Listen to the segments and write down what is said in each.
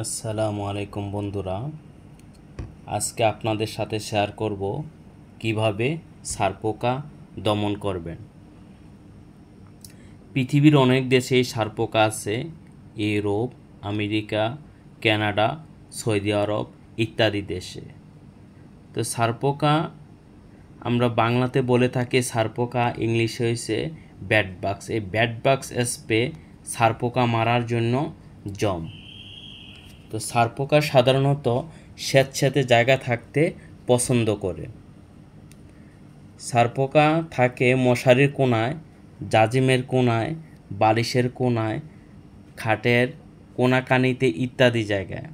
আসসালামু আলাইকুম বন্ধুরা, আজকে আপনাদের সাথে শেয়ার করব কিভাবে সারপোকা দমন করবেন। পৃথিবীর অনেক দেশেই সারপোকা আছে। ইউরোপ, আমেরিকা, কানাডা, সৌদি আরব ইত্যাদি দেশে। তো সারপোকা আমরা বাংলাতে বলে থাকি সারপোকা, ইংলিশে হয়েছে ব্যাডবাক্স। এই ব্যাডবাক্স স্প্রে সারপোকা মারার জন্য জম। তো সারপোকা সাধারণত স্যাঁতস্যাঁতে জায়গা থাকতে পছন্দ করে। সারপোকা থাকে মশারির কোণায়, জাজিমের কোণায়, বালিশের কোণায়, খাটের কোণাকানিতে ইত্যাদি জায়গায়।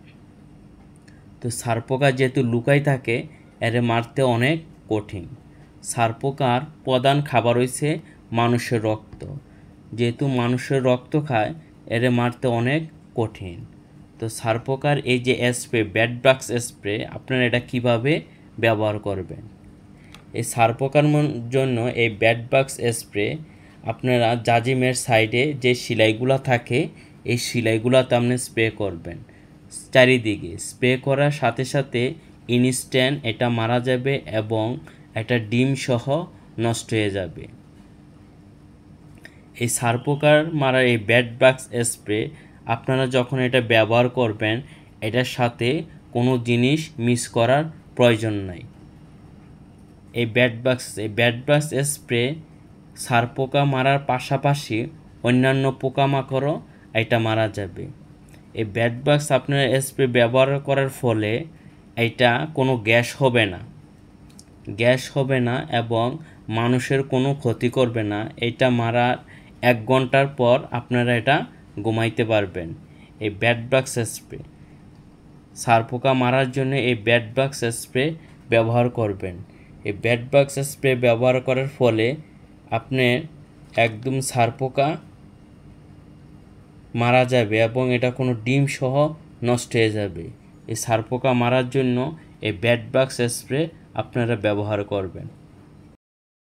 তো সারপোকা যেহেতু লুকাই থাকে, এর মারতে অনেক কঠিন। সারপোকার প্রধান খাবার হচ্ছে মানুষের রক্ত। যেহেতু মানুষের রক্ত খায়, এর মারতে অনেক কঠিন। তো সারপোকার এই যে স্প্রে, ব্যাডবাক্স স্প্রে, আপনারা এটা কিভাবে ব্যবহার করবেন। এই সারপোকার জন্য এই ব্যাডবাক্স স্প্রে আপনারা জাজিমের সাইডে যে সেলাইগুলো থাকে, এই সেলাইগুলোতে আপনি স্প্রে করবেন। চারিদিকে স্প্রে করার সাথে সাথে ইনস্ট্যান্ট এটা মারা যাবে এবং একটা ডিম সহ নষ্ট হয়ে যাবে। এই সারপোকার মারার এই ব্যাডবাক্স স্প্রে আপনারা যখন এটা ব্যবহার করবেন, এটার সাথে কোনো জিনিস মিক্স করার প্রয়োজন নাই। এই ব্যাডবাক্স স্প্রে সারপোকা মারার পাশাপাশি অন্যান্য পোকামাকড়ও এটা মারা যাবে। এই ব্যাডবাক্স আপনার স্প্রে ব্যবহার করার ফলে এটা কোনো গ্যাস হবে না এবং মানুষের কোনো ক্ষতি করবে না। এটা মারার 1 ঘন্টার পর আপনারা এটা ঘুমাইতে পারবেন। এই ব্যাডবাক্স স্প্রে সারপোকা মারার জন্য এই ব্যাডবাক্স স্প্রে ব্যবহার করবেন। এই ব্যাডবাক্স স্প্রে ব্যবহার করার ফলে আপনার একদম সারপোকা মারা যাবে এবং এটা কোনো ডিম সহ নষ্ট হয়ে যাবে। এই সারপোকা মারার জন্য এই ব্যাডবাক্স স্প্রে আপনারা ব্যবহার করবেন।